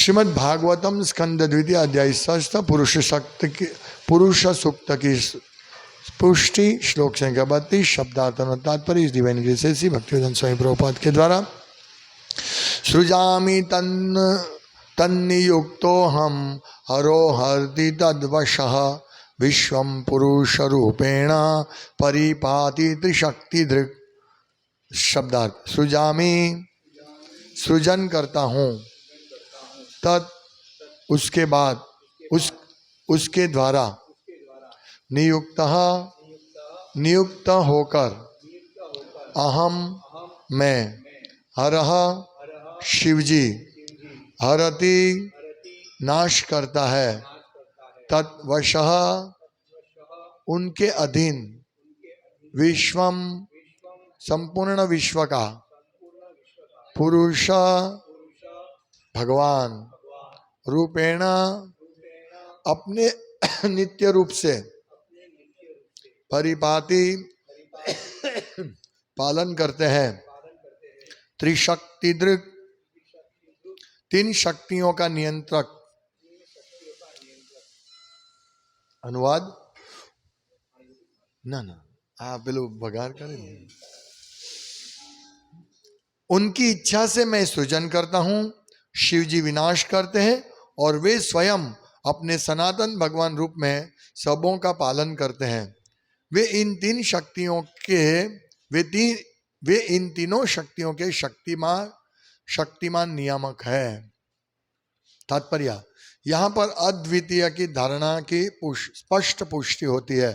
श्रीमद् भागवतम स्कंद द्वितीय अध्याय षष्ठ पुरुष सूक्त की पुष्टि श्लोक संख्या 32 शब्दार्थ तात्पर्य इस डिवाइन ग्रेस से भक्तिवेदांत स्वामी प्रभुपाद के द्वारा सृजामि तन्नियुक्तो हम हरो हरति तद्वशः विश्वं पुरुष रूपेण परिपाति त्रिशक्ति दृक्। शब्दार्थ सृजामि सृजन करता हूँ, तत् उसके बाद उसके द्वारा नियुक्त होकर अहम मैं हरह शिवजी हरति नाश करता है तत्वशः उनके अधीन विश्वम संपूर्ण विश्व का पुरुष भगवान रूपेण अपने नित्य रूप से परिपाति पालन करते हैं त्रिशक्ति दृक् तीन शक्तियों का नियंत्रक। अनुवाद ना आप बिलो बगार करेंगे। उनकी इच्छा से मैं सृजन करता हूं, शिव जी विनाश करते हैं और वे स्वयं अपने सनातन भगवान रूप में सबों का पालन करते हैं। वे इन तीनों शक्तियों के शक्तिमान नियामक है। तात्पर्य यहाँ पर अद्वितीय की धारणा की स्पष्ट पुष्टि होती है।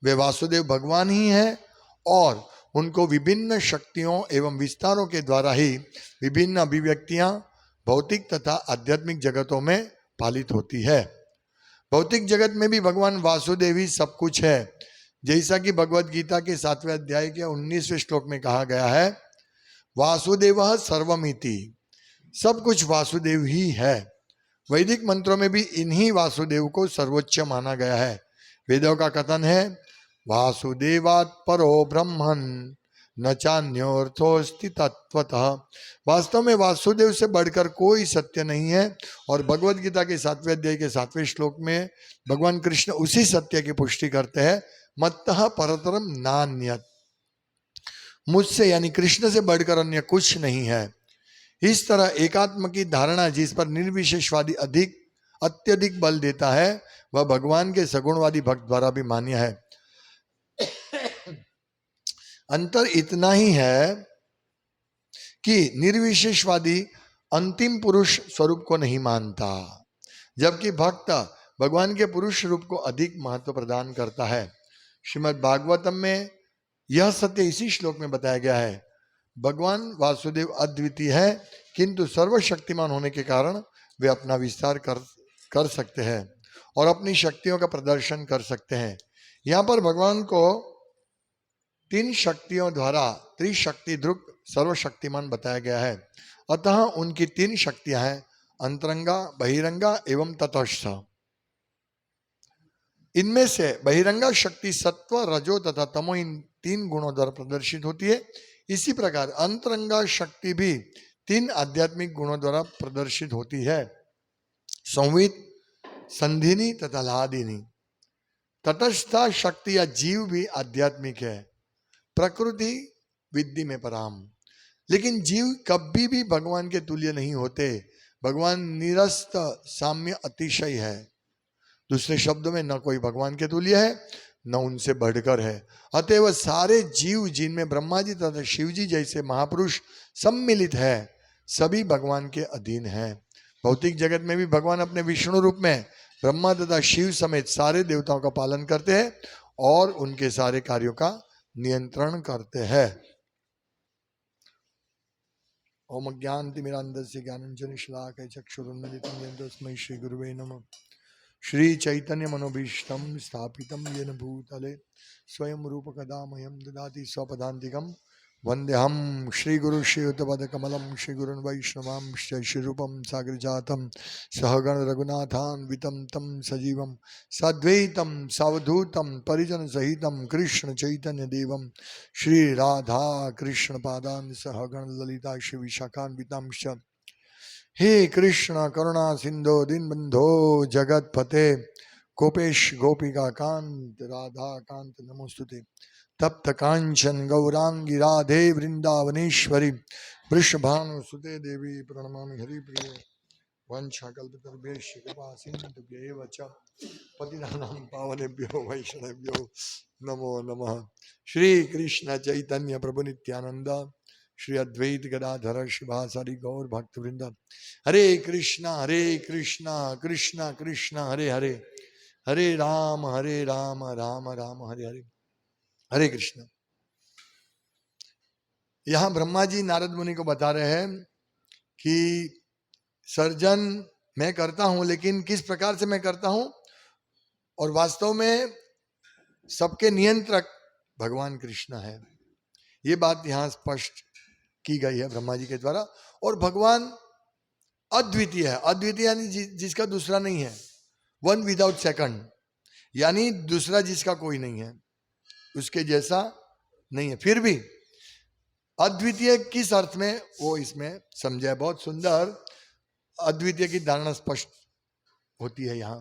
वे वासुदेव भगवान ही हैं और उनको विभिन्न शक्तियों एवं विस्तारों के द्वारा ही विभिन्न अभिव्यक्तियां भौतिक तथा आध्यात्मिक जगतों में पालित होती है। भौतिक जगत में भी भगवान वासुदेव ही सब कुछ है, जैसा कि भगवद गीता के 7वें अध्याय के 19वें श्लोक में कहा गया है, वासुदेवः सर्वमिति, सब कुछ वासुदेव ही है। वैदिक मंत्रों में भी इन्हीं वासुदेव को सर्वोच्च माना गया है। वेदों का कथन है, वासुदेवात् परो ब्रह्मन् न चान्योर्थोस्ति तत्वतः। वास्तव में वासुदेव से बढ़कर कोई सत्य नहीं है। और भगवद गीता के 7वें अध्याय के 7वें श्लोक में भगवान कृष्ण उसी सत्य की पुष्टि करते हैं, मत्तः परतरम नान्यत्, मुझसे यानी कृष्ण से बढ़कर अन्य कुछ नहीं है। इस तरह एकात्म की धारणा जिस पर निर्विशेषवादी अत्यधिक बल देता है, वह भगवान के सगुणवादी भक्त द्वारा भी मान्य है। अंतर इतना ही है कि निर्विशेषवादी अंतिम पुरुष स्वरूप को नहीं मानता, जबकि भक्त भगवान के पुरुष रूप को अधिक महत्व प्रदान करता है। श्रीमद् भागवतम में यह सत्य इसी श्लोक में बताया गया है। भगवान वासुदेव अद्वितीय है, किंतु सर्वशक्तिमान होने के कारण वे अपना विस्तार कर सकते हैं और अपनी शक्तियों का प्रदर्शन कर सकते हैं। यहाँ पर भगवान को तीन शक्तियों द्वारा त्रिशक्ति दृक् सर्वशक्तिमान बताया गया है। अतः उनकी तीन शक्तियां हैं, अंतरंगा, बहिरंगा एवं तटस्थ। इनमें से बहिरंगा शक्ति सत्व, रजो तथा तमो इन तीन गुणों द्वारा प्रदर्शित होती है। इसी प्रकार अंतरंगा शक्ति भी तीन आध्यात्मिक गुणों द्वारा प्रदर्शित होती है, संवित, संधिनी तथा लादिनी। तटस्था शक्ति या जीव भी आध्यात्मिक है, प्रकृति विद्धि में पराम। लेकिन जीव कभी भी भगवान के तुल्य नहीं होते। भगवान निरस्त साम्य अतिशय है। दूसरे शब्दों में न कोई भगवान के तुल्य है, न उनसे बढ़कर है। अतएव सारे जीव जिनमें ब्रह्मा जी तथा शिव जी जैसे महापुरुष सम्मिलित है, सभी भगवान के अधीन हैं। भौतिक जगत में भी भगवान अपने विष्णु रूप में ब्रह्मा तथा शिव समेत सारे देवताओं का पालन करते हैं और उनके सारे कार्यों का नियंत्रण करते हैं। ओम ज्ञानतिमिरान्धस्य ज्ञानाञ्जन शलाकया चक्षुरुन्मिलितं येन तस्मै श्री गुरुवे नमः। श्री चैतन्य मनोभीष्टं स्थापितं येन भूतले स्वयं रूप कदा मह्यं ददाति स्वपदान्तिकं। वन्देहं श्री गुरु श्रीयुतपदकमलं श्री गुरुन् वैष्णवांश्च श्रीरूपं साग्रजातं सहगण रघुनाथान्वितं तं सजीवं साद्वैतं सावधूतं परिजन सहितं कृष्ण चैतन्य देवं श्री राधा कृष्ण पादान् सहगण ललिता श्री विशाखान्वितांश्च हे कृष्ण करुणा सिंधु दीनबंधो जगत फते गोपेश गोपिका कांत राधा कांत नमोस्तुते। तप्त कांचन गौरांगी राधे वृंदावनेश्वरी वृषभानुसुते देवी प्रणमामि हरिप्रिये। वंशाकल्पतरुभ्यश्च कृपा सिन्धुभ्यैव च पतितानां पावनेभ्यो वैष्णवेभ्यो नमो नमः। श्री कृष्ण चैतन्य प्रभु नित्यानंद श्री अद्वैत गदाधर शिवासादि गौर भक्त वृंद। हरे कृष्णा कृष्णा कृष्णा हरे हरे, हरे राम राम राम हरे हरे। हरे कृष्ण। यहां ब्रह्मा जी नारद मुनि को बता रहे हैं कि सर्जन मैं करता हूं, लेकिन किस प्रकार से मैं करता हूं, और वास्तव में सबके नियंत्रक भगवान कृष्ण है। ये बात यहां स्पष्ट की गई है ब्रह्मा जी के द्वारा। और भगवान अद्वितीय है। अद्वितीय यानी जिसका दूसरा नहीं है, वन विदाउट सेकंड, यानी दूसरा जिसका कोई नहीं है, उसके जैसा नहीं है। फिर भी अद्वितीय किस अर्थ में, वो इसमें समझा है। बहुत सुंदर अद्वितीय की धारणा स्पष्ट होती है यहां।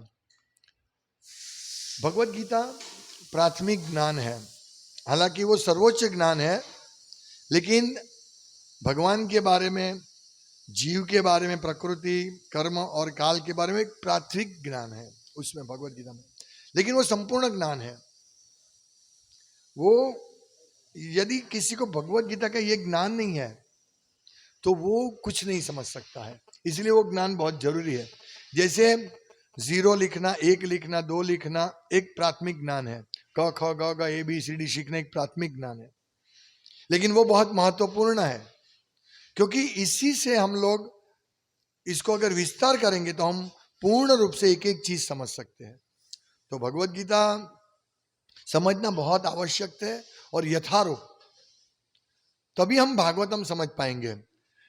भगवत गीता प्राथमिक ज्ञान है, हालांकि वो सर्वोच्च ज्ञान है, लेकिन भगवान के बारे में, जीव के बारे में, प्रकृति कर्म और काल के बारे में एक प्राथमिक ज्ञान है उसमें भगवत गीता में, लेकिन वो संपूर्ण ज्ञान है। वो यदि किसी को भगवत गीता का ये ज्ञान नहीं है तो वो कुछ नहीं समझ सकता है। इसलिए वो ज्ञान बहुत जरूरी है। जैसे 0 लिखना, 1 लिखना, 2 लिखना एक प्राथमिक ज्ञान है। क ख ग घ ABCD सीखना एक प्राथमिक ज्ञान है, लेकिन वो बहुत महत्वपूर्ण है, क्योंकि इसी से हम लोग इसको अगर विस्तार करेंगे तो हम पूर्ण रूप से एक एक चीज समझ सकते हैं। तो भगवत गीता समझना बहुत आवश्यक है और यथारूप, तभी हम भागवतम समझ पाएंगे।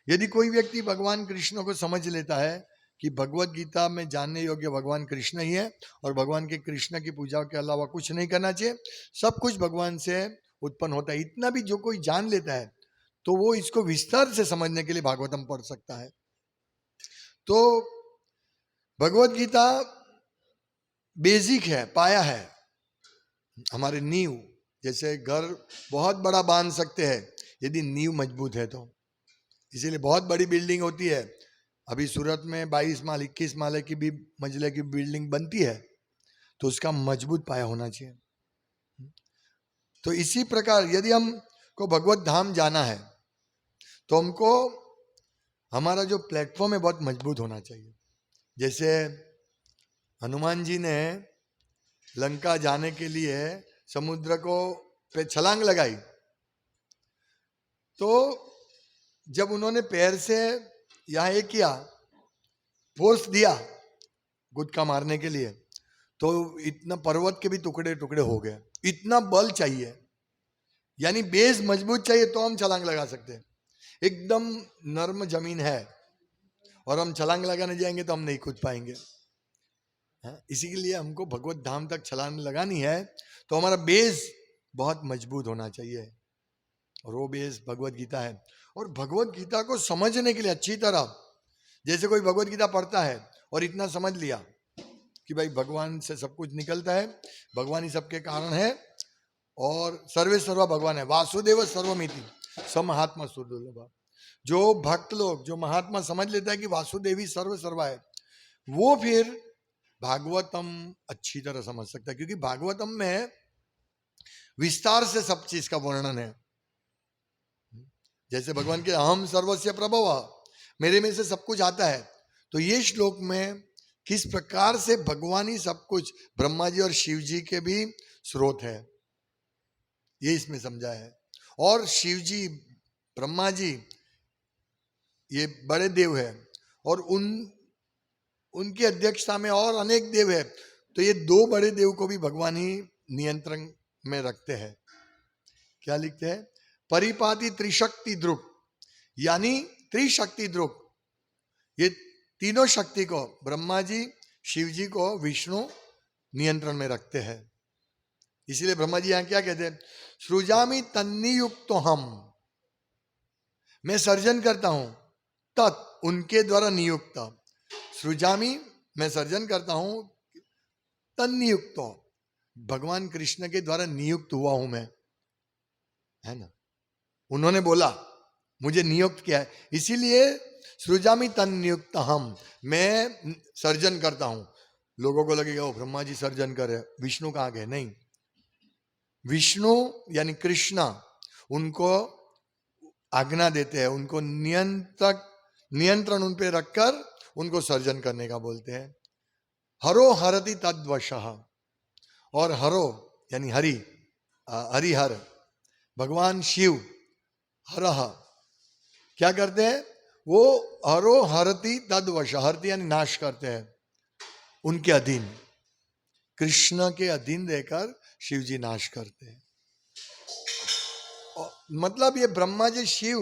यदि कोई व्यक्ति भगवान कृष्ण को समझ लेता है कि भगवत गीता में जानने योग्य भगवान कृष्ण ही है और भगवान के कृष्ण की पूजा के अलावा कुछ नहीं करना चाहिए, सब कुछ भगवान से उत्पन्न होता है, इतना भी जो कोई जान लेता है तो वो इसको विस्तार से समझने के लिए भागवतम पढ़ सकता है। तो भगवत गीता बेसिक है, पाया है, हमारे नींव। जैसे घर बहुत बड़ा बांध सकते हैं यदि नींव मजबूत है तो, इसीलिए बहुत बड़ी बिल्डिंग होती है। अभी सूरत में 22 माल 21 माले की भी मंजिले की बिल्डिंग बनती है, तो उसका मजबूत पाया होना चाहिए। तो इसी प्रकार यदि हमको भगवत धाम जाना है तो हमको हमारा जो प्लेटफॉर्म है बहुत मजबूत होना चाहिए। जैसे हनुमान जी ने लंका जाने के लिए समुद्र को पे छलांग लगाई, तो जब उन्होंने पैर से यहां एक किया, फोर्स दिया गुटका मारने के लिए, तो इतना पर्वत के भी टुकड़े टुकड़े हो गए। इतना बल चाहिए, यानी बेस मजबूत चाहिए तो हम छलांग लगा सकते हैं। एकदम नर्म जमीन है और हम छलांग लगाने जाएंगे तो हम नहीं कूद पाएंगे। इसी के लिए हमको भगवत धाम तक छलांग लगानी है तो हमारा बेस बहुत मजबूत होना चाहिए, और वो बेस भगवत गीता है। और भगवत गीता को समझने के लिए अच्छी तरह, जैसे कोई भगवत गीता पढ़ता है और इतना समझ लिया कि भाई भगवान से सब कुछ निकलता है, भगवान ही सबके कारण है, और सर्वे सर्वा भगवान है, वासुदेव सर्वमिति समहात्मा सुदुर्लभ। जो भक्त लोग, जो महात्मा समझ लेता है कि वासुदेव ही सर्व सर्वा है, वो फिर भागवतम अच्छी तरह समझ सकता है, क्योंकि भागवतम में विस्तार से सब चीज का वर्णन है। जैसे भगवान के अहम सर्वस्य प्रभव, मेरे में से सब कुछ आता है, तो ये श्लोक में किस प्रकार से भगवान ही सब कुछ, ब्रह्मा जी और शिव जी के भी स्रोत है, ये इसमें समझा है। और शिव जी, ब्रह्मा जी ये बड़े देव है, और उनकी अध्यक्षता में और अनेक देव है, तो ये 2 बड़े देव को भी भगवान ही नियंत्रण में रखते हैं। क्या लिखते हैं? परिपाति त्रिशक्ति ध्रुव, यानी त्रिशक्ति ध्रुव, ये तीनों शक्ति को ब्रह्मा जी, शिव जी को विष्णु नियंत्रण में रखते हैं। इसीलिए ब्रह्मा जी यहां क्या कहते हैं? सृजामि तन्नियुक्तो हम, मैं सर्जन करता हूं, तत् उनके द्वारा नियुक्त, सृजामी मैं सर्जन करता हूं, तन्नियुक्त भगवान कृष्ण के द्वारा नियुक्त हुआ हूं मैं, है ना। उन्होंने बोला मुझे नियुक्त किया है, इसीलिए सृजामी तन्नियुक्त हम, मैं सर्जन करता हूं। लोगों को लगेगा वो ब्रह्मा जी सर्जन कर रहे, विष्णु कहाँ गए? नहीं, विष्णु यानी कृष्णा उनको आज्ञा देते हैं, उनको नियंत्रण उन पे रखकर उनको सर्जन करने का बोलते हैं। हरो हरति तद्वशः, और हरो यानी हरि, हरिहर भगवान शिव, हरह क्या करते हैं? वो हरो हरति तद्वश, हरति यानी नाश करते हैं, उनके अधीन, कृष्ण के अधीन रहकर शिव जी नाश करते हैं। मतलब ये ब्रह्मा जी शिव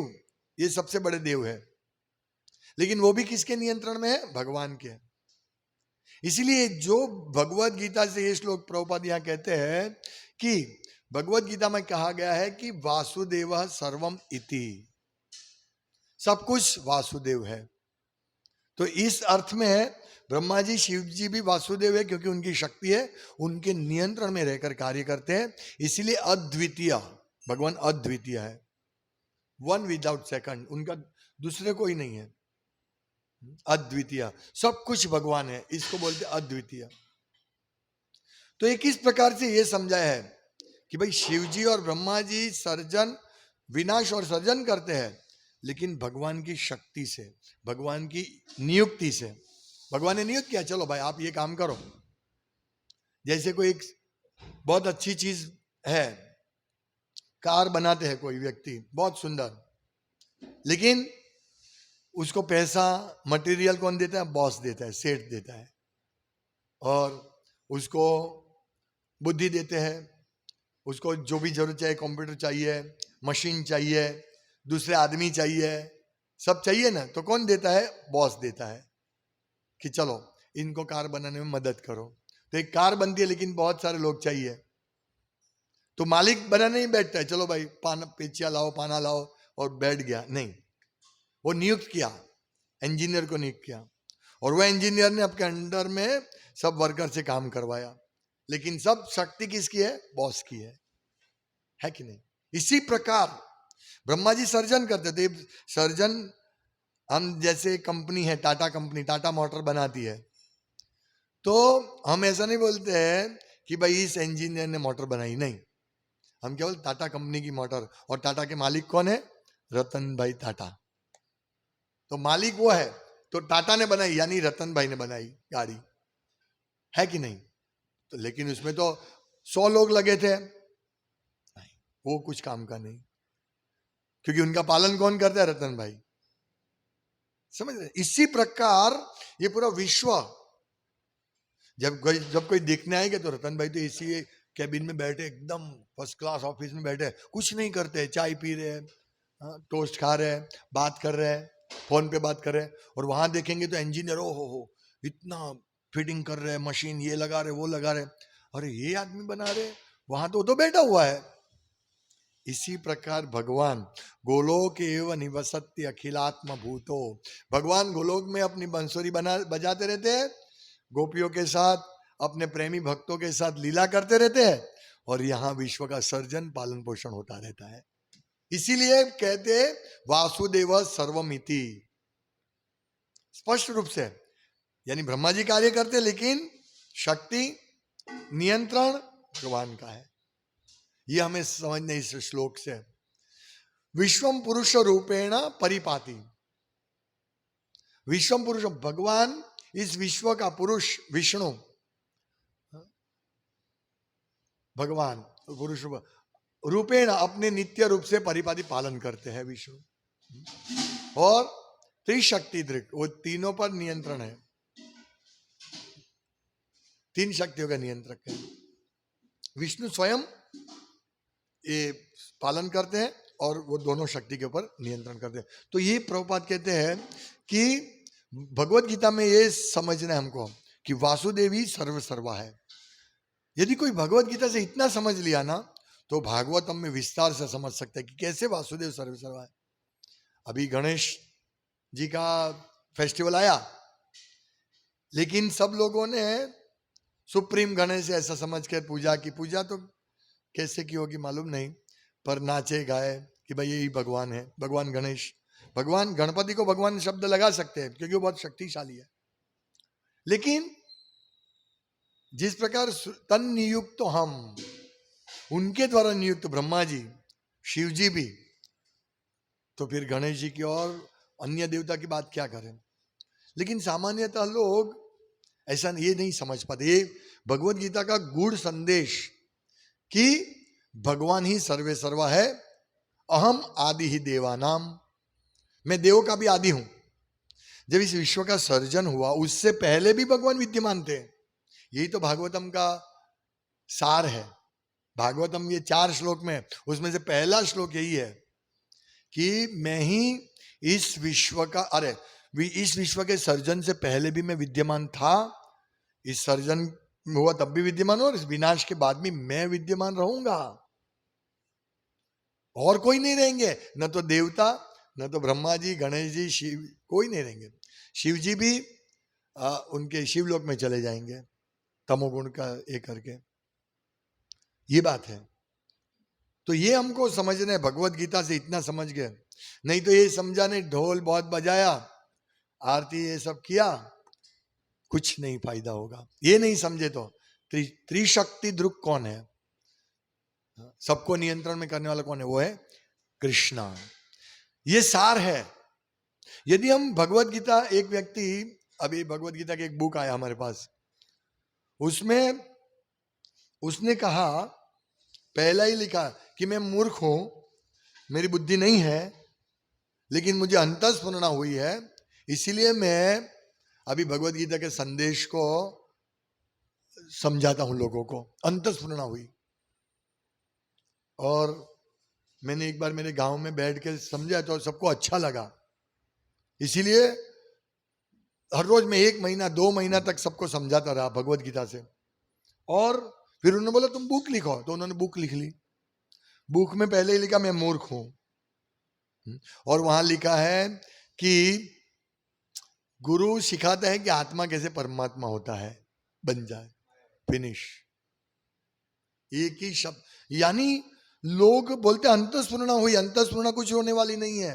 ये सबसे बड़े देव है, लेकिन वो भी किसके नियंत्रण में है? भगवान के। इसीलिए जो भगवत गीता से ये श्लोक प्रभुपाद यहां कहते हैं कि भगवत गीता में कहा गया है कि वासुदेव सर्वम इति, सब कुछ वासुदेव है। तो इस अर्थ में ब्रह्मा जी शिव जी भी वासुदेव है, क्योंकि उनकी शक्ति है, उनके नियंत्रण में रहकर कार्य करते हैं। इसीलिए अद्वितीय, भगवान अद्वितीय है, वन विदाउट सेकंड, उनका दूसरे कोई नहीं है, अद्वितीय, सब कुछ भगवान है, इसको बोलते अद्वितीय। तो एक इस प्रकार से यह समझाया है कि भाई शिव जी और ब्रह्मा जी सर्जन, विनाश और सर्जन करते हैं, लेकिन भगवान की शक्ति से, भगवान की नियुक्ति से। भगवान ने नियुक्त किया, चलो भाई आप ये काम करो। जैसे कोई एक बहुत अच्छी चीज है, कार बनाते हैं कोई व्यक्ति बहुत सुंदर, लेकिन उसको पैसा मटेरियल कौन देता है? बॉस देता है, सेठ देता है, और उसको बुद्धि देते हैं, उसको जो भी जरूरत चाहिए, कंप्यूटर चाहिए, मशीन चाहिए, दूसरे आदमी चाहिए, सब चाहिए ना, तो कौन देता है? बॉस देता है कि चलो इनको कार बनाने में मदद करो। तो एक कार बनती है, लेकिन बहुत सारे लोग चाहिए, तो मालिक बनाने नहीं बैठता है, चलो भाई पाना पेचिया लाओ, पाना लाओ, और बैठ गया, नहीं, वो नियुक्त किया, इंजीनियर को नियुक्त किया, और वह इंजीनियर ने आपके अंडर में सब वर्कर से काम करवाया, लेकिन सब शक्ति किसकी है? बॉस की है कि नहीं? इसी प्रकार ब्रह्मा जी सर्जन करते थे। सर्जन, हम जैसे कंपनी है टाटा कंपनी, टाटा मोटर बनाती है, तो हम ऐसा नहीं बोलते हैं कि भाई इस इंजीनियर ने मोटर बनाई, नहीं, हम क्या बोलते? टाटा कंपनी की मोटर, और टाटा के मालिक कौन है? रतन भाई टाटा। तो मालिक वो है, तो टाटा ने बनाई यानी रतन भाई ने बनाई गाड़ी, है कि नहीं? तो लेकिन उसमें तो 100 लोग लगे थे, नहीं, वो कुछ काम का नहीं, क्योंकि उनका पालन कौन करता है? रतन भाई। समझ रहे? इसी प्रकार ये पूरा विश्व, जब कोई देखने आएगा तो रतन भाई तो इसी कैबिन में बैठे, एकदम फर्स्ट क्लास ऑफिस में बैठे, कुछ नहीं करते, चाय पी रहे हैं, टोस्ट खा रहे हैं, बात कर रहे हैं, फोन पे बात कर रहे हैं, और वहां देखेंगे तो इंजीनियर ओ हो इतना फिटिंग कर रहे हैं, मशीन ये लगा रहे, वो लगा रहे, अरे ये आदमी बना रहे, वहां तो बैठा हुआ है। इसी प्रकार भगवान गोलोक एवं निवसत्य अखिलात्म भूतो, भगवान गोलोक में अपनी बंसुरी बजाते रहते हैं, गोपियों के साथ, अपने प्रेमी भक्तों के साथ लीला करते रहते हैं, और यहाँ विश्व का सर्जन पालन पोषण होता रहता है। इसीलिए कहते वासुदेव सर्वमिति, स्पष्ट रूप से, यानी ब्रह्मा जी कार्य करते, लेकिन शक्ति नियंत्रण भगवान का है। यह हमें समझने इस श्लोक से। विश्वम पुरुष रूपेण परिपाति, विश्वम पुरुष, भगवान इस विश्व का पुरुष, विष्णु भगवान पुरुष रूपेण अपने नित्य रूप से परिपाति पालन करते हैं विष्णु, और त्रिशक्ति दृक, वो तीनों पर नियंत्रण है, तीन शक्तियों का नियंत्रक है। विष्णु स्वयं ये पालन करते हैं, और वो दोनों शक्ति के ऊपर नियंत्रण करते हैं। तो ये प्रभुपाद कहते हैं कि भगवत गीता में ये समझना है हमको कि वासुदेव ही सर्व सर्वा है। यदि कोई भगवत गीता से इतना समझ लिया ना, तो भागवतम में विस्तार से समझ सकते हैं कि कैसे वासुदेव सर्व सर्वा है। अभी गणेश जी का फेस्टिवल आया, लेकिन सब लोगों ने सुप्रीम गणेश ऐसा समझकर पूजा की। पूजा तो कैसे की होगी मालूम नहीं, पर नाचे गाए कि भाई यही भगवान है, भगवान गणेश। भगवान गणपति को भगवान शब्द लगा सकते हैं क्योंकि वो बहुत शक्तिशाली है, लेकिन जिस प्रकार तन नियुक्त तो हम, उनके द्वारा नियुक्त ब्रह्मा जी, शिव जी भी, तो फिर गणेश जी की और अन्य देवता की बात क्या करें। लेकिन सामान्यतः लोग ऐसा ये नहीं समझ पाते। ये भगवत गीता का गूढ़ संदेश कि भगवान ही सर्वे सर्वा है, अहम आदि ही देवानाम, मैं देवों का भी आदि हूं। जब इस विश्व का सर्जन हुआ उससे पहले भी भगवान विद्यमान थे। यही तो भागवतम का सार है। भागवतम ये 4 श्लोक में, उसमें से पहला श्लोक यही है कि मैं ही इस विश्व का, अरे इस विश्व के सर्जन से पहले भी मैं विद्यमान था, इस सर्जन हुआ तब भी विद्यमान हो, और इस विनाश के बाद भी मैं विद्यमान रहूंगा। और कोई नहीं रहेंगे, न तो देवता, न तो ब्रह्मा जी, गणेश जी, शिव, कोई नहीं रहेंगे। शिव जी भी उनके शिवलोक में चले जाएंगे तमोगुण का एक करके। ये बात है। तो ये हमको समझना है, भगवत गीता से इतना समझ गए। नहीं तो ये समझा नहीं, ढोल बहुत बजाया, आरती ये सब किया, कुछ नहीं फायदा होगा। ये नहीं समझे तो त्रिशक्ति दृक कौन है, सबको नियंत्रण में करने वाला कौन है, वो है कृष्णा। ये सार है। यदि हम भगवत गीता, एक व्यक्ति, अभी भगवत गीता की एक बुक आया हमारे पास, उसमें उसने कहा, पहला ही लिखा कि मैं मूर्ख हूं, मेरी बुद्धि नहीं है, लेकिन मुझे अंतःस्फुरणा हुई है, इसीलिए मैं अभी भगवत गीता के संदेश को समझाता हूं लोगों को। अंतःस्फुरणा हुई। और मैंने एक बार मेरे गांव में बैठ के समझा तो सबको अच्छा लगा, इसीलिए हर रोज मैं 1 महीना 2 महीना तक सबको समझाता रहा भगवत गीता से। और फिर उन्होंने बोला तुम बुक लिखो, तो उन्होंने बुक लिख ली। बुक में पहले ही लिखा मैं मूर्ख हूं, और वहां लिखा है कि गुरु सिखाता है कि आत्मा कैसे परमात्मा होता है, बन जाए, फिनिश। एक ही शब्द, यानी लोग बोलते अंतःस्फुरणा हुई, अंतःस्फुरणा कुछ होने वाली नहीं है।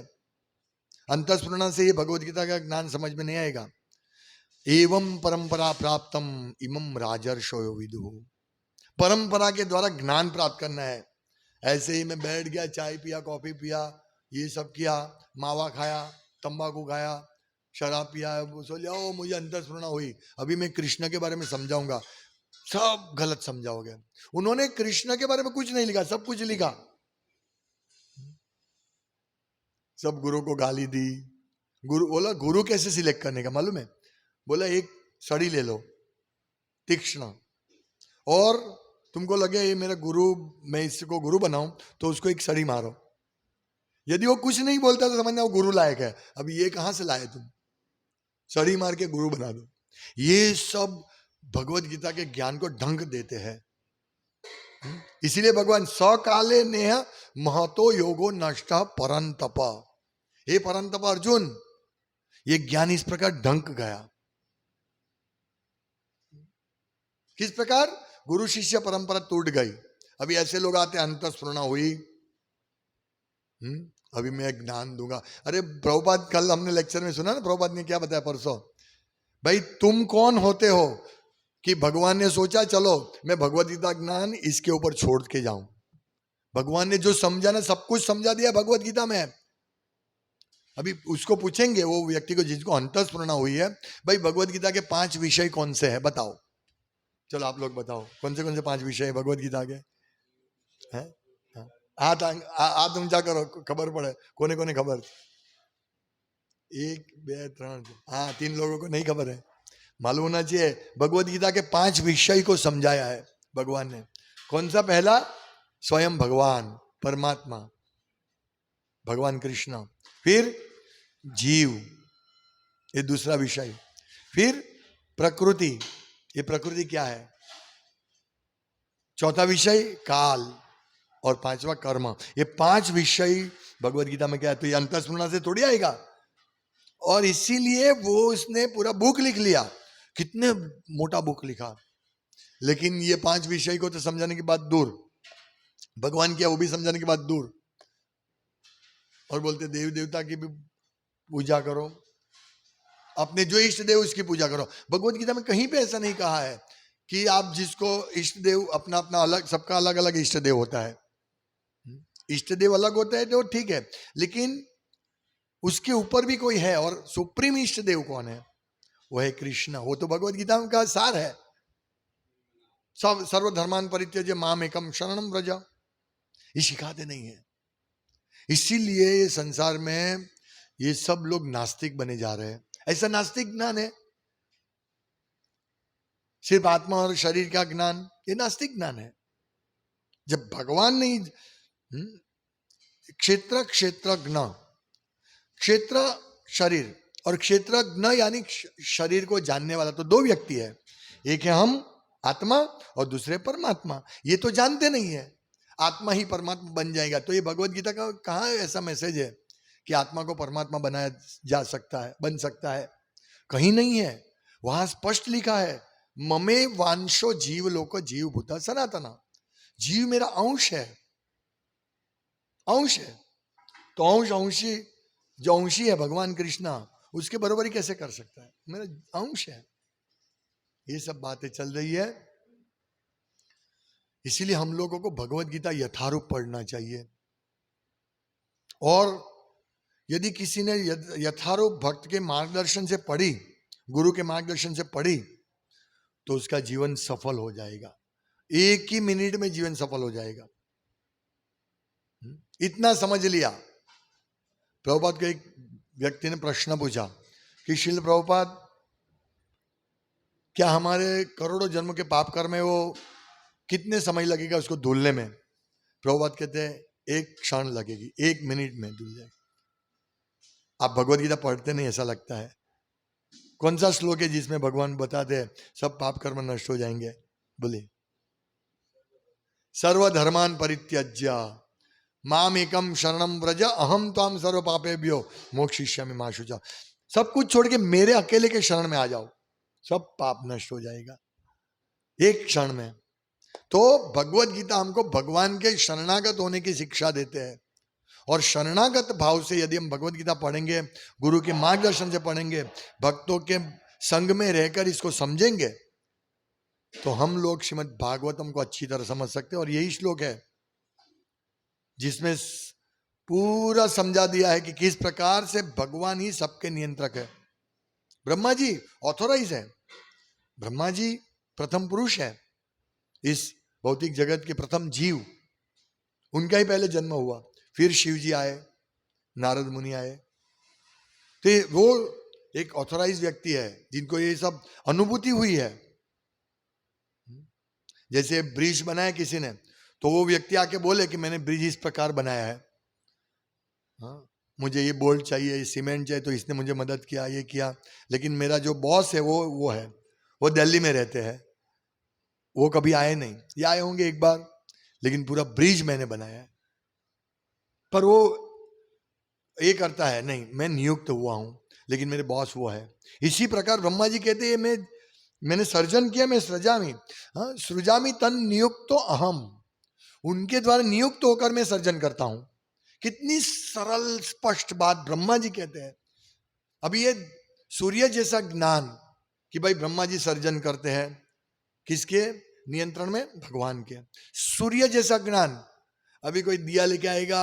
अंतःस्फुरणा से ये भगवत गीता का ज्ञान समझ में नहीं आएगा। एवं परंपरा प्राप्तम इमं राजर्षयो विदुः, परंपरा के द्वारा ज्ञान प्राप्त करना है। ऐसे ही मैं बैठ गया, चाय पिया, कॉफी पिया, ये सब किया, मावा खाया, तंबाकू खाया, शराब पिया, सोचा ओ मुझे अंतःस्फुरणा हुई, अभी मैं कृष्ण के बारे में समझाऊंगा, सब गलत समझाओगे। उन्होंने कृष्ण के बारे में कुछ नहीं लिखा, सब कुछ लिखा, सब गुरु को गाली दी। गुरु बोला, गुरु कैसे सिलेक्ट करने का मालूम है? बोला एक सड़ी ले लो तीक्ष्ण, और तुमको लगे ये मेरा गुरु, मैं इसको गुरु बनाऊं, तो उसको एक सड़ी मारो। यदि वो कुछ नहीं बोलता तो समझना वो गुरु लायक है। अभी ये कहां से लाए तुम, सड़ी मार के गुरु बना दो। ये सब भगवत गीता के ज्ञान को ढंग देते हैं। इसीलिए भगवान सकाले नेह महतो योगो नष्ट परंतप, हे परंतप अर्जुन, ये ज्ञान इस प्रकार ढंक गया। किस प्रकार? गुरु शिष्य परंपरा टूट गई। अभी ऐसे लोग आते, अंतःस्फुरणा हुई, अभी मैं ज्ञान दूंगा। अरे प्रभुपाद, कल हमने लेक्चर में सुना ना, प्रभुपाद ने क्या बताया परसों, भाई तुम कौन होते हो कि भगवान ने सोचा चलो मैं भगवत गीता ज्ञान इसके ऊपर छोड़ के जाऊं। भगवान ने जो समझा ना, सब कुछ समझा दिया भगवत गीता में। अभी उसको पूछेंगे, वो व्यक्ति को जिसको अंतःस्फुरणा हुई है, भाई भगवत गीता के 5 विषय कौन से है बताओ। चलो आप लोग बताओ कौन से 5 विषय है भगवत गीता के हैं? हाथ ऊंचा करो, खबर पड़े, कोने कोने खबर। 1 2 3, हाँ 3 लोगों को नहीं खबर है। मालूम होना चाहिए। भगवत गीता के 5 विषय को समझाया है भगवान ने। कौन सा? पहला स्वयं भगवान परमात्मा, भगवान कृष्ण। फिर जीव, ये दूसरा विषय। फिर प्रकृति, ये प्रकृति क्या है? चौथा विषय काल, और 5वां कर्म। ये 5 विषय भगवत गीता में क्या है? तो ये अंतःस्फुरणा से थोड़ी आएगा। और इसीलिए वो उसने पूरा बुक लिख लिया, कितने मोटा बुक लिखा, लेकिन ये 5 विषय को तो समझाने की बात दूर, भगवान किया वो भी समझाने की बात दूर, और बोलते देव देवता की भी पूजा करो, अपने जो इष्ट देव उसकी पूजा करो। भगवत गीता में कहीं पे ऐसा नहीं कहा है कि आप जिसको इष्ट देव, अपना अपना अलग, सबका अलग अलग इष्ट देव होता है, इष्ट देव अलग होता है तो ठीक है, लेकिन उसके ऊपर भी कोई है, और सुप्रीम इष्ट देव कौन है? वो है कृष्ण। वो तो भगवत गीता का सार है, सब सर्वधर्मान परित्यज्य माम एकम शरणम व्रज, ये सिखाते नहीं है। इसीलिए ये संसार में ये सब लोग नास्तिक बने जा रहे हैं। ऐसा नास्तिक ज्ञान है, सिर्फ आत्मा और शरीर का ज्ञान, ये नास्तिक ज्ञान है। जब भगवान नहीं, क्षेत्र क्षेत्रज्ञ, क्षेत्र शरीर और क्षेत्रज्ञ यानी शरीर को जानने वाला, तो दो व्यक्ति है, एक है हम आत्मा और दूसरे परमात्मा। ये तो जानते नहीं है, आत्मा ही परमात्मा बन जाएगा। तो ये भगवत गीता का कहाँ ऐसा मैसेज है कि आत्मा को परमात्मा बनाया जा सकता है, बन सकता है? कहीं नहीं है। वहां स्पष्ट लिखा है, ममे वांशो जीव लोक जीव भूता सनातना, जीव मेरा अंश है, अंश है। तो अंश अंशी, जो अंशी है भगवान कृष्णा, उसके बरोबरी कैसे कर सकता है? मेरा अंश है। ये सब बातें चल रही है। इसीलिए हम लोगों को भगवत गीता यथारूप पढ़ना चाहिए, और यदि किसी ने यथारूप भक्त के मार्गदर्शन से पढ़ी, गुरु के मार्गदर्शन से पढ़ी, तो उसका जीवन सफल हो जाएगा, एक ही मिनट में जीवन सफल हो जाएगा। इतना समझ लिया। प्रभुपाद को एक व्यक्ति ने प्रश्न पूछा कि श्रील प्रभुपाद, क्या हमारे करोड़ों जन्म के पाप कर्म है, वो कितने समय लगेगा उसको धुलने में? प्रभुपाद कहते हैं, एक क्षण लगेगी, एक मिनट में धुल जाएगी। आप भगवत गीता पढ़ते नहीं, ऐसा लगता है। कौन सा श्लोक है जिसमें भगवान बताते हैं सब पाप कर्म नष्ट हो जाएंगे? बोले, सर्वधर्मान परित्यज्य माम एकम शरणम व्रज अहम त्वाम सर्व पापेभ्यो मोक्षयिष्यामि मा शुचा। सब कुछ छोड़ के मेरे अकेले के शरण में आ जाओ, सब पाप नष्ट हो जाएगा एक क्षण में। तो भगवत गीता हमको भगवान के शरणागत होने की शिक्षा देते हैं, और शरणागत भाव से यदि हम भगवत गीता पढ़ेंगे, गुरु के मार्गदर्शन से पढ़ेंगे, भक्तों के संग में रहकर इसको समझेंगे, तो हम लोग श्रीमद् भागवतम को अच्छी तरह समझ सकते हैं। और यही श्लोक है जिसमें पूरा समझा दिया है कि किस प्रकार से भगवान ही सबके नियंत्रक है। ब्रह्मा जी ऑथोराइज है, ब्रह्मा जी प्रथम पुरुष है, इस भौतिक जगत के प्रथम जीव, उनका ही पहले जन्म हुआ, फिर शिव जी आए, नारद मुनि आए। तो वो एक ऑथोराइज व्यक्ति है जिनको ये सब अनुभूति हुई है। जैसे ब्रिज बनाया किसी ने, तो वो व्यक्ति आके बोले कि मैंने ब्रिज इस प्रकार बनाया है, हाँ, मुझे ये बोल्ट चाहिए, ये सीमेंट चाहिए, तो इसने मुझे मदद किया, ये किया, लेकिन मेरा जो बॉस है वो है, वो दिल्ली में रहते हैं, वो कभी आए नहीं, ये आए होंगे एक बार, लेकिन पूरा ब्रिज मैंने बनाया है। पर वो ये करता है, नहीं मैं नियुक्त हुआ हूं, लेकिन मेरे बॉस वो है। इसी प्रकार ब्रह्मा जी कहते हैं, मैंने सर्जन किया, मैं सृजामी, हाँ, सृजामी तन नियुक्तो अहम, उनके द्वारा नियुक्त होकर मैं सर्जन करता हूं। कितनी सरल स्पष्ट बात ब्रह्मा जी कहते हैं। अभी ये सूर्य जैसा ज्ञान कि भाई ब्रह्मा जी सर्जन करते हैं, किसके नियंत्रण में? भगवान के। सूर्य जैसा ज्ञान, अभी कोई दिया लेके आएगा,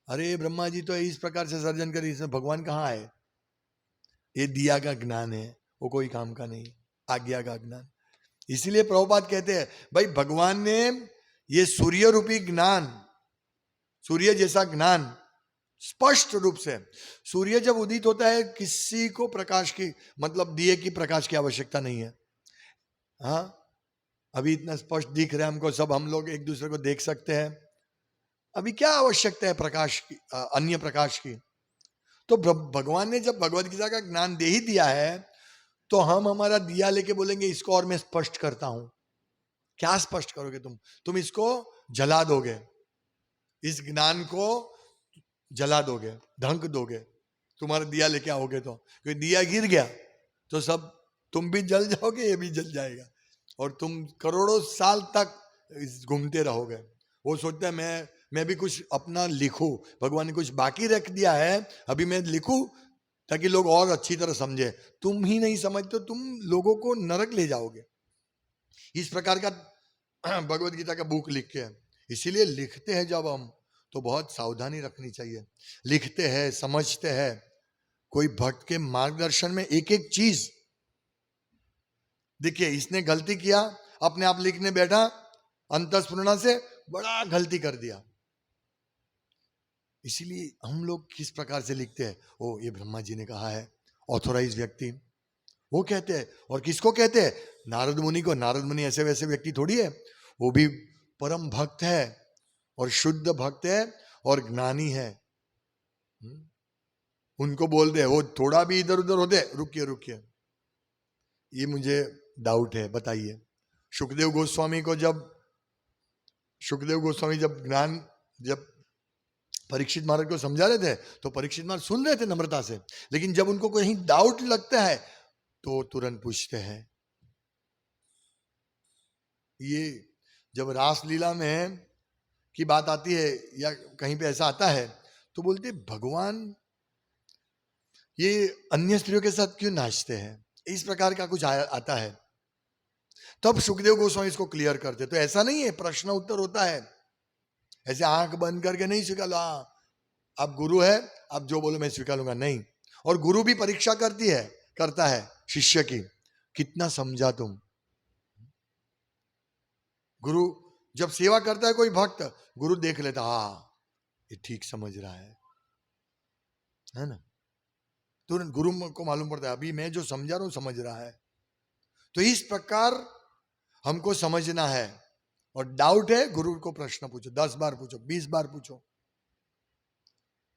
अरे ब्रह्मा जी तो इस प्रकार से सर्जन करे, इसमें भगवान कहाँ आए? ये दिया का ज्ञान है, वो कोई काम का नहीं, आज्ञा का ज्ञान। इसीलिए प्रभुपाद कहते हैं भाई भगवान ने ये सूर्य रूपी ज्ञान, सूर्य जैसा ज्ञान स्पष्ट रूप से, सूर्य जब उदित होता है किसी को प्रकाश की, मतलब दिए की प्रकाश की आवश्यकता नहीं है। हाँ, अभी इतना स्पष्ट दिख रहा है हमको, सब हम लोग एक दूसरे को देख सकते हैं, अभी क्या आवश्यकता है प्रकाश की, अन्य प्रकाश की? तो भगवान ने जब भगवत गीता का ज्ञान दे ही दिया है, तो हम हमारा दिया लेके बोलेंगे इसको और मैं स्पष्ट करता हूं। क्या स्पष्ट करोगे तुम इसको जला दोगे, इस ज्ञान को जला दोगे, ढंक दोगे, तुम्हारा दिया लेके आओगे तो, कोई दिया गिर गया तो सब तुम भी जल जाओगे, ये भी जल जाएगा, और तुम करोड़ों साल तक घूमते रहोगे। वो सोचता है मैं भी कुछ अपना लिखूं, भगवान ने कुछ बाकी रख दिया है, अभी मैं लिखूं ताकि लोग और अच्छी तरह समझे। तुम ही नहीं समझते, तुम लोगों को नरक ले जाओगे। इस प्रकार का भगवत गीता का बुक लिख के, इसीलिए लिखते हैं जब हम तो बहुत सावधानी रखनी चाहिए। लिखते हैं, समझते हैं, कोई भक्त के मार्गदर्शन में एक एक चीज। देखिए इसने गलती किया, अपने आप लिखने बैठा, अंतःस्फुरणा से बड़ा गलती कर दिया। इसीलिए हम लोग किस प्रकार से लिखते हैं, ओ ये ब्रह्मा जी ने कहा है, ऑथोराइज व्यक्ति वो कहते हैं। और किसको कहते हैं? नारद मुनि को। नारद मुनि ऐसे वैसे व्यक्ति थोड़ी है, वो भी परम भक्त है और शुद्ध भक्त है और ज्ञानी है। उनको बोल दे, वो थोड़ा भी इधर उधर होते, रुकिए रुकिए, ये मुझे डाउट है, बताइए। सुखदेव गोस्वामी जब ज्ञान, जब परीक्षित महाराज को समझा रहे थे तो परीक्षित महाराज सुन रहे थे नम्रता से, लेकिन जब उनको कहीं डाउट लगता है तो तुरंत पूछते हैं। ये जब रासलीला में की बात आती है या कहीं पे ऐसा आता है तो बोलते भगवान ये अन्य स्त्रियों के साथ क्यों नाचते हैं, इस प्रकार का कुछ आता है। तब सुखदेव गोस्वामी इसको क्लियर करते, तो ऐसा नहीं है, प्रश्न उत्तर होता है, ऐसे आंख बंद करके नहीं स्वीकार लो, आप गुरु है, आप जो बोलो मैं स्वीकार लूंगा, नहीं। और गुरु भी परीक्षा करता है शिष्य की, कितना समझा तुम। गुरु जब सेवा करता है कोई भक्त, गुरु देख लेता, हाँ ये ठीक समझ रहा है ना, तुरंत गुरु को मालूम पड़ता है अभी मैं जो समझा रहा हूं समझ रहा है। तो इस प्रकार हमको समझना है। और डाउट है, गुरु को प्रश्न पूछो, 10 बार पूछो, 20 बार पूछो,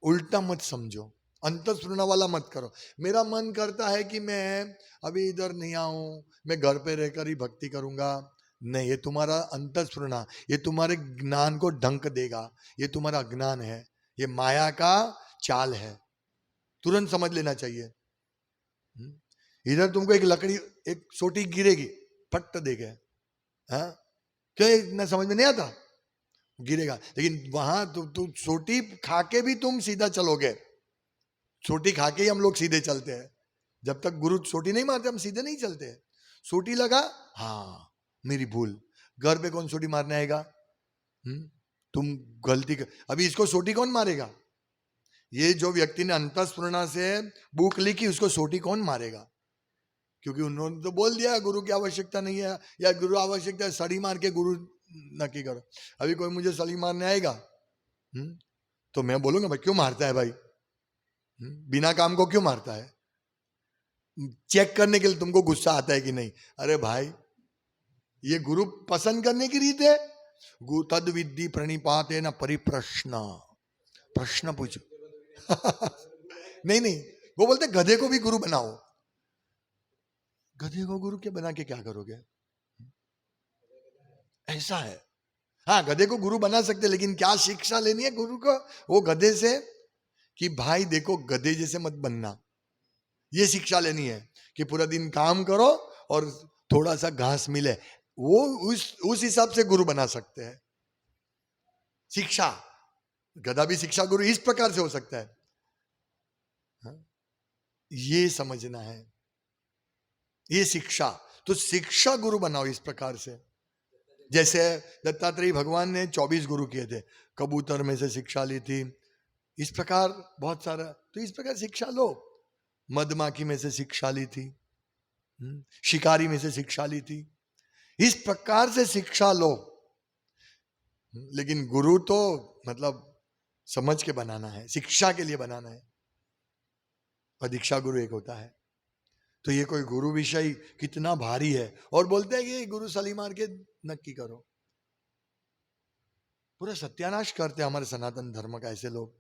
उल्टा मत समझो, अंतःस्फुरणा वाला मत करो। मेरा मन करता है कि मैं अभी इधर नहीं आऊं, मैं घर पे रहकर ही भक्ति करूंगा, नहीं, ये तुम्हारा अंतःस्फुरणा, ये तुम्हारे ज्ञान को ढंक देगा, ये तुम्हारा अज्ञान है, ये माया का चाल है, तुरंत समझ लेना चाहिए। इधर तुमको एक लकड़ी, एक सोटी गिरेगी, फट देगा, हाँ क्यों, इतना समझ में नहीं आता, गिरेगा, लेकिन वहां तुम सोटी खा के भी तुम सीधा चलोगे, सोटी खा के ही हम लोग सीधे चलते हैं, जब तक गुरु सोटी नहीं मारते हम सीधे नहीं चलते हैं। सोटी लगा, हाँ मेरी भूल, घर पे कौन सोटी मारने आएगा, तुम गलती कर, अभी इसको सोटी कौन मारेगा, ये जो व्यक्ति ने अंतःस्फुरणा से बुक लिखी उसको सोटी कौन मारेगा, क्योंकि उन्होंने तो बोल दिया गुरु की आवश्यकता नहीं है, या गुरु आवश्यकता है, सड़ी मार के गुरु नक्की करो। अभी कोई मुझे सड़ी मारने आएगा, तो मैं बोलूंगा भाई क्यों मारता है भाई, बिना काम को क्यों मारता है, चेक करने के लिए तुमको गुस्सा आता है कि नहीं, अरे भाई ये गुरु पसंद करने की रीत है, तद विद्धि प्रणिपात है ना परिप्रश्न, प्रश्न पूछो नहीं, वो बोलते गधे को भी गुरु बनाओ, गधे को गुरु के बना के क्या करोगे, ऐसा है। हाँ गधे को गुरु बना सकते, लेकिन क्या शिक्षा लेनी है गुरु को वो गधे से, कि भाई देखो गधे जैसे मत बनना, ये शिक्षा लेनी है कि पूरा दिन काम करो और थोड़ा सा घास मिले, वो उस हिसाब से गुरु बना सकते हैं। शिक्षा, गधा भी शिक्षा गुरु इस प्रकार से हो सकता है, ये समझना है, ये शिक्षा। तो शिक्षा गुरु बनाओ इस प्रकार से, जैसे दत्तात्रेय भगवान ने 24 गुरु किए थे, कबूतर में से शिक्षा ली थी, इस प्रकार बहुत सारा, तो इस प्रकार शिक्षा लो, मधुमाखी में से शिक्षा ली थी, शिकारी में से शिक्षा ली थी, इस प्रकार से शिक्षा लो। लेकिन गुरु तो मतलब समझ के बनाना है, शिक्षा के लिए बनाना है, और दीक्षा गुरु एक होता है। तो ये कोई गुरु विषय कितना भारी है, और बोलते हैं कि गुरु सली मार के नक्की करो, पूरा सत्यानाश करते हैं हमारे सनातन धर्म का, ऐसे लोग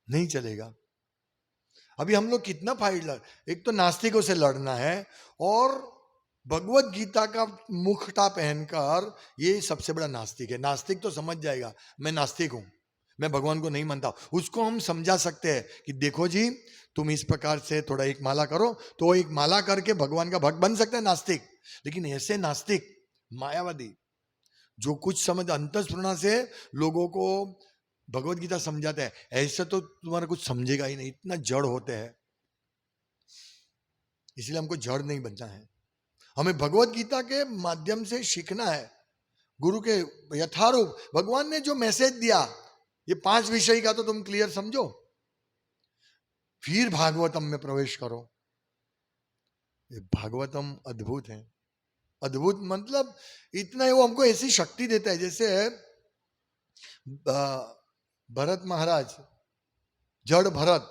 नहीं चलेगा। अभी हम लोग कितना फाइट लड़, एक तो नास्तिकों से लड़ना है, और भगवत गीता का मुखटा पहनकर, ये सबसे बड़ा नास्तिक है। नास्तिक तो समझ जाएगा मैं नास्तिक हूं, मैं भगवान को नहीं मानता, उसको हम समझा सकते हैं कि देखो जी, तुम इस प्रकार से थोड़ा एक माला करो, तो वो एक माला करके भगवान का भक्त बन सकता है नास्तिक। लेकिन ऐसे नास्तिक, मायावादी, जो कुछ समझ अंतःस्फुरणा से लोगों को भगवत गीता समझाते हैं, ऐसा तो तुम्हारा कुछ समझेगा ही नहीं, इतना जड़ होते हैं। इसलिए हमको जड़ नहीं बनना है, हमें भगवत गीता के माध्यम से सीखना है, गुरु के यथारूप। भगवान ने जो मैसेज दिया, ये 5 विषय का तो तुम क्लियर समझो, फिर भागवतम में प्रवेश करो। ये भागवतम अद्भुत है। अद्भुत मतलब इतना ही, वो हमको ऐसी शक्ति देता है, जैसे भरत महाराज, जड़ भरत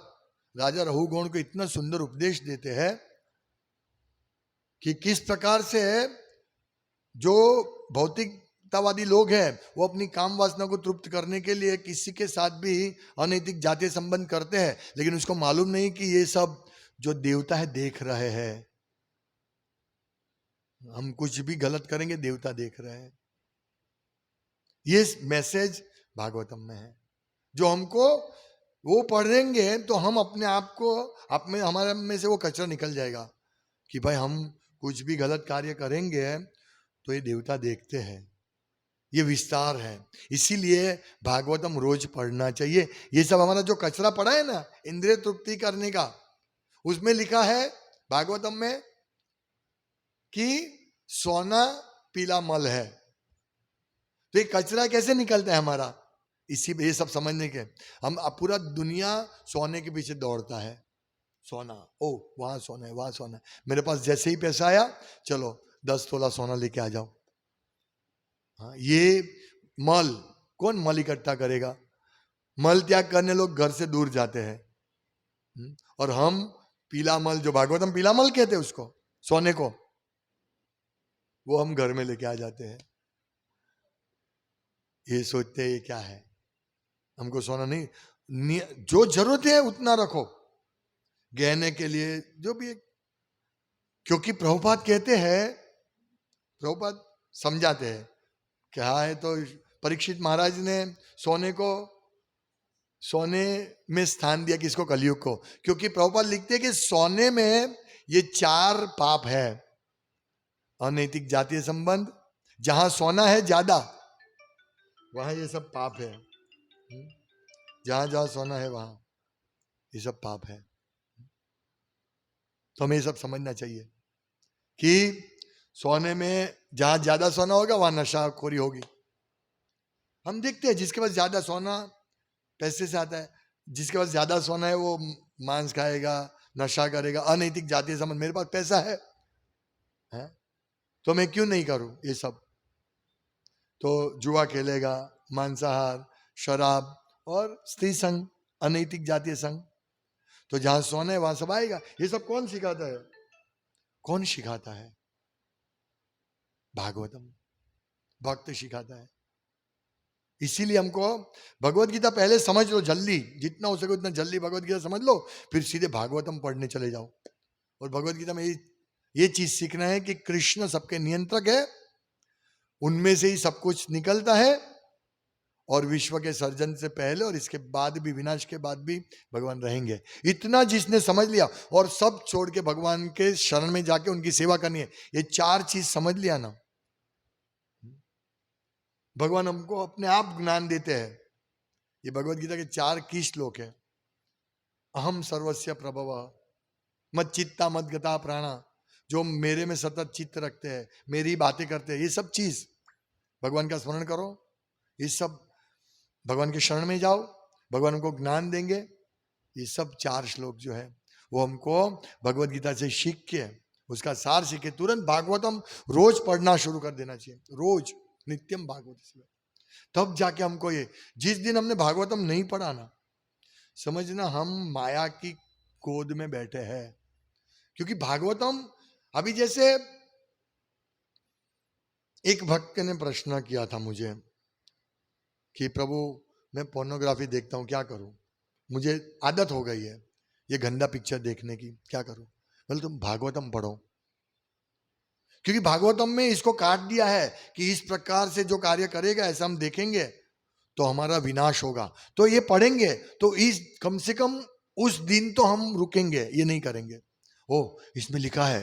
राजा रघुगण को इतना सुंदर उपदेश देते हैं कि किस प्रकार से जो भौतिकतावादी लोग हैं वो अपनी काम वासना को तृप्त करने के लिए किसी के साथ भी अनैतिक जातीय संबंध करते हैं, लेकिन उसको मालूम नहीं कि ये सब जो देवता है देख रहे हैं, हम कुछ भी गलत करेंगे देवता देख रहे हैं। ये मैसेज भागवतम में है, जो हमको वो पढ़ेंगे तो हम अपने आप को, आप में, हमारे में से वो कचरा निकल जाएगा कि भाई हम कुछ भी गलत कार्य करेंगे तो ये देवता देखते हैं। ये विस्तार है, इसीलिए भागवतम रोज पढ़ना चाहिए। ये सब हमारा जो कचरा पड़ा है ना इंद्रिय तृप्ति करने का, उसमें लिखा है भागवतम में कि सोना पीला मल है। तो ये कचरा कैसे निकलता है हमारा, इसी ये सब समझने के हम, अब पूरा दुनिया सोने के पीछे दौड़ता है। सोना, ओ वहां सोना है, वहां सोना है, मेरे पास जैसे ही पैसा आया चलो 10 तोला सोना लेके आ जाओ। हाँ, ये मल, कौन मल इकट्ठा करेगा? मल त्याग करने लोग घर से दूर जाते हैं। और हम पीला मल, जो भागवतम पीला मल कहते हैं उसको, सोने को, वो हम घर में लेके आ जाते हैं। ये सोचते हैं ये क्या है, हमको सोना नहीं, जो जरूरत है उतना रखो, गहने के लिए जो भी है। क्योंकि प्रभुपाद कहते हैं, प्रभुपाद समझाते हैं क्या है, तो परीक्षित महाराज ने सोने को, सोने में स्थान दिया किसको? कलयुग को। क्योंकि प्रभुपाद लिखते हैं कि सोने में ये 4 पाप है। अनैतिक जातीय संबंध, जहां सोना है ज्यादा वहां ये सब पाप है। जहां जहां सोना है वहां ये सब पाप है। तो हमें ये सब समझना चाहिए कि सोने में जहां ज्यादा सोना होगा वहां नशाखोरी होगी। हम देखते हैं जिसके पास ज्यादा सोना पैसे से आता है, जिसके पास ज्यादा सोना है वो मांस खाएगा, नशा करेगा, अनैतिक जातीय संबंध। मेरे पास पैसा है तो मैं क्यों नहीं करूं ये सब? तो जुआ खेलेगा, मांसाहार, शराब और स्त्री संग, अनैतिक जातीय संग। तो जहां सोना है वहां सब आएगा। ये सब कौन सिखाता है? कौन सिखाता है? भागवतम, भक्त सिखाता है। इसीलिए हमको भगवत गीता पहले समझ लो, जल्दी, जितना हो सके उतना जल्दी भगवत गीता समझ लो, फिर सीधे भागवतम पढ़ने चले जाओ। और भगवत गीता में ये चीज सीखना है कि कृष्ण सबके नियंत्रक है, उनमें से ही सब कुछ निकलता है, और विश्व के सर्जन से पहले और इसके बाद भी, विनाश के बाद भी भगवान रहेंगे। इतना जिसने समझ लिया और सब छोड़ के भगवान के शरण में जाके उनकी सेवा करनी है, ये 4 चीज समझ लिया ना, भगवान हमको अपने आप ज्ञान देते हैं। ये भगवत गीता के 4 की श्लोक है। अहम सर्वस्य प्रभव, मत चित्ता मत गता प्राणा, जो मेरे में सतत चित्त रखते हैं, मेरी बातें करते हैं, ये सब चीज भगवान का स्मरण करो, ये सब भगवान के शरण में जाओ, भगवान हमको ज्ञान देंगे। ये सब 4 श्लोक जो है वो हमको भगवत गीता से सीख के, उसका सार सीख के तुरंत भागवतम रोज पढ़ना शुरू कर देना चाहिए। रोज नित्यम भागवत, तब जाके हमको ये, जिस दिन हमने भागवतम नहीं पढ़ा ना, समझना हम माया की गोद में बैठे हैं। क्योंकि भागवतम, अभी जैसे एक भक्त ने प्रश्न किया था मुझे कि प्रभु मैं पोर्नोग्राफी देखता हूं, क्या करूं? मुझे आदत हो गई है ये गंदा पिक्चर देखने की, क्या करूं? बोले तुम भागवतम पढ़ो, क्योंकि भागवतम में इसको काट दिया है कि इस प्रकार से जो कार्य करेगा ऐसा हम देखेंगे तो हमारा विनाश होगा। तो ये पढ़ेंगे तो इस कम से कम उस दिन तो हम रुकेंगे, ये नहीं करेंगे ओ इसमें लिखा है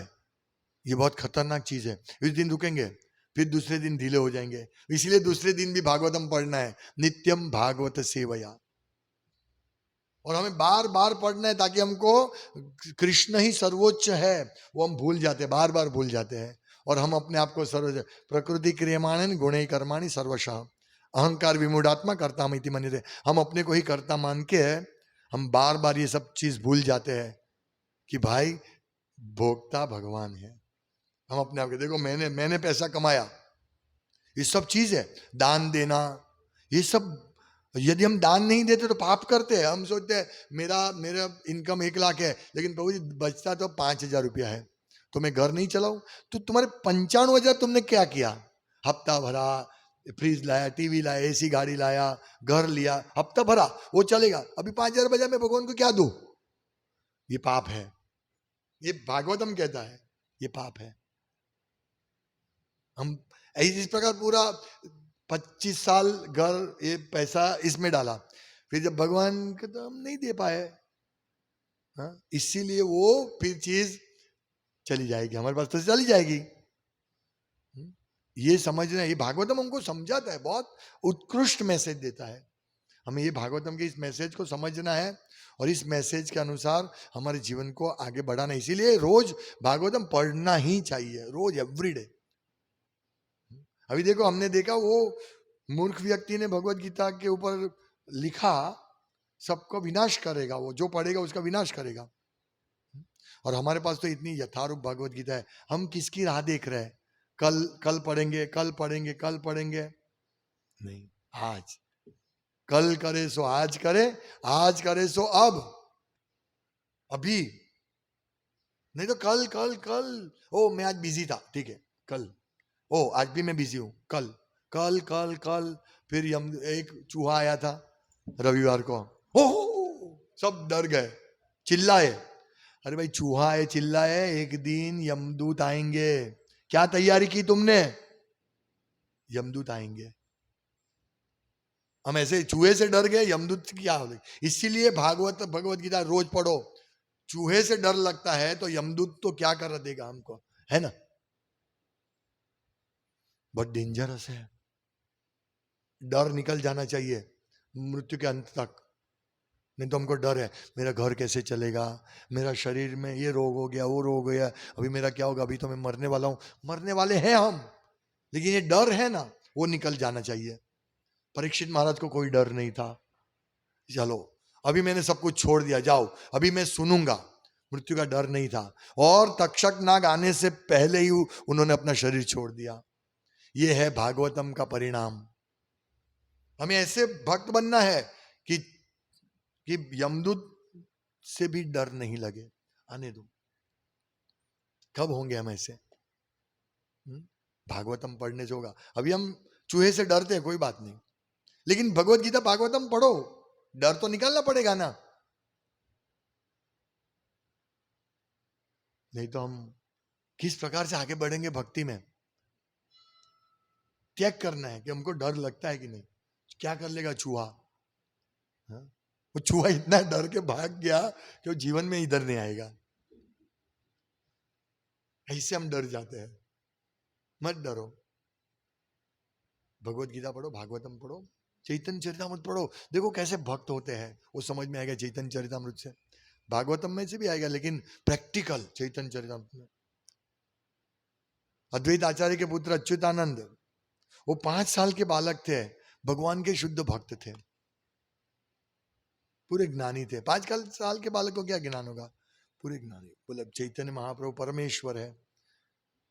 ये बहुत खतरनाक चीज है, इस दिन रुकेंगे, फिर दूसरे दिन ढीले हो जाएंगे। इसलिए दूसरे दिन भी भागवतम पढ़ना है, नित्यम भागवत सेवया। और हमें बार बार पढ़ना है ताकि हमको कृष्ण ही सर्वोच्च है वो हम भूल जाते हैं, बार बार भूल जाते हैं। और हम अपने आप को सर्वोच्च, प्रकृति क्रियमाणन गुणे कर्माणि सर्वशः अहंकार विमूढ़ात्मा कर्ता इति मन्यते। हम अपने को ही कर्ता मान के हम बार बार ये सब चीज भूल जाते हैं कि भाई भोक्ता भगवान है। हम अपने आप के देखो मैंने पैसा कमाया, ये सब चीज है, दान देना ये सब। यदि हम दान नहीं देते तो पाप करते हैं। हम सोचते हैं मेरा मेरा इनकम 1 लाख है, लेकिन प्रभु जी बचता तो 5,000 रुपया है, तो मैं घर नहीं चलाऊं। तो तुम्हारे 95,000 तुमने क्या किया? हफ्ता भरा, फ्रिज लाया, टीवी लाया, एसी गाड़ी लाया, घर लिया, हफ्ता भरा, वो चलेगा। अभी 5,000 बजा मैं भगवान को क्या दूं? ये पाप है। ये भागवतम कहता है ये पाप है। हम इस प्रकार पूरा 25 साल घर ये पैसा इसमें डाला, फिर जब भगवान के तो हम नहीं दे पाए, हाँ, इसीलिए वो फिर चीज चली जाएगी हमारे पास, तो चली जाएगी। ये समझना, ये भागवतम हमको समझाता है, बहुत उत्कृष्ट मैसेज देता है। हमें ये भागवतम के इस मैसेज को समझना है और इस मैसेज के अनुसार हमारे जीवन को आगे बढ़ाना। इसीलिए रोज भागवतम पढ़ना ही चाहिए, रोज एवरीडे। अभी देखो हमने देखा वो मूर्ख व्यक्ति ने भगवत गीता के ऊपर लिखा सबको विनाश करेगा, वो जो पढ़ेगा उसका विनाश करेगा। और हमारे पास तो इतनी यथारूप भगवत गीता है, हम किसकी राह देख रहे हैं? कल कल पढ़ेंगे, कल पढ़ेंगे, कल पढ़ेंगे, नहीं, आज। कल करे सो आज करे, आज करे सो अब, अभी नहीं तो कल कल कल। ओ मैं आज बिजी था, ठीक है कल, ओ आज भी मैं बिजी हूं, कल कल कल कल। फिर एक चूहा आया था रविवार को, हो सब डर गए, चिल्लाए। अरे भाई चूहा है, चिल्लाए, एक दिन यमदूत आएंगे। क्या तैयारी की तुमने? यमदूत आएंगे। हम ऐसे चूहे से डर गए, यमदूत क्या हो गई? इसीलिए भगवत गीता रोज पढ़ो। चूहे से डर लगता है तो यमदूत तो क्या कर देगा हमको, है ना? बहुत डेंजरस है। डर निकल जाना चाहिए मृत्यु के अंत तक। नहीं तो हमको डर है, मेरा घर कैसे चलेगा, मेरा शरीर में ये रोग हो गया, वो रोग हो गया, अभी मेरा क्या होगा, अभी तो मैं मरने वाला हूं। मरने वाले हैं हम, लेकिन ये डर है ना, वो निकल जाना चाहिए। परीक्षित महाराज को कोई डर नहीं था, चलो अभी मैंने सब कुछ छोड़ दिया, जाओ अभी मैं सुनूंगा, मृत्यु का डर नहीं था। और तक्षक नाग आने से पहले ही उन्होंने अपना शरीर छोड़ दिया। ये है भागवतम का परिणाम। हमें ऐसे भक्त बनना है कि यमदूत से भी डर नहीं लगे। आने दो, कब होंगे हम ऐसे? भागवतम पढ़ने से होगा। अभी हम चूहे से डरते हैं, कोई बात नहीं, लेकिन भगवत गीता भागवतम पढ़ो, डर तो निकालना पड़ेगा ना, नहीं तो हम किस प्रकार से आगे बढ़ेंगे भक्ति में? त्याग करना है कि हमको डर लगता है कि नहीं। क्या कर लेगा चूहा? हाँ? वो चूहा इतना डर के भाग गया कि वो जीवन में इधर नहीं आएगा। ऐसे हम डर जाते हैं। मत डरो, भगवत गीता पढ़ो, भागवतम पढ़ो, चैतन्य चरितामृत पढ़ो। देखो कैसे भक्त होते हैं, वो समझ में आएगा चैतन्य चरितामृत से। भागवतम में से भी आएगा, लेकिन प्रैक्टिकल चैतन्य चरितामृत में। अद्वैत आचार्य के पुत्र अच्युतानंद, वो 5 साल के बालक थे, भगवान के शुद्ध भक्त थे, पूरे ज्ञानी थे। 5 साल के बालक को क्या ज्ञान होगा? पूरे ज्ञानी। बोले चैतन्य महाप्रभु परमेश्वर है।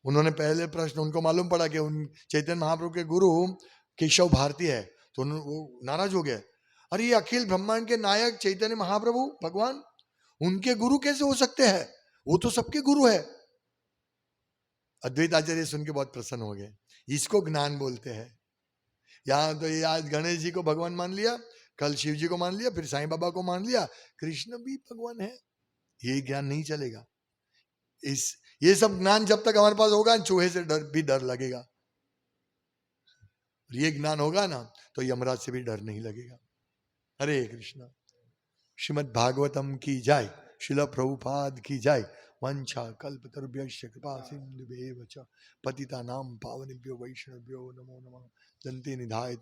उन्होंने पहले प्रश्न, उनको मालूम पड़ा कि उन चैतन्य महाप्रभु के गुरु केशव भारती है, तो वो नाराज हो गए। अरे ये अखिल ब्रह्मांड के नायक चैतन्य महाप्रभु भगवान, उनके गुरु कैसे हो सकते हैं? वो तो सबके गुरु है। अद्वैत आचार्य सुन के बहुत प्रसन्न हो गए। इसको ज्ञान बोलते हैं। यहाँ तो ये आज गणेश जी को भगवान मान लिया, कल शिव जी को मान लिया, फिर साईं बाबा को मान लिया, कृष्ण भी भगवान है। ये ज्ञान नहीं चलेगा। ये सब ज्ञान जब तक हमारे पास होगा, चूहे से भी डर लगेगा। और ये ज्ञान होगा ना तो यमराज से भी डर नहीं लगेगा। हरे कृष्णा। श्रीमद् भागवतम की जय। शिला प्रभुपाद की जय। वंशा कल्पतरुभ्यश्च कृपा सिन्धुभ्येव च पतितानां पावनेभ्यो वैष्णवेभ्यो नमो नमः। दन्ते निधाय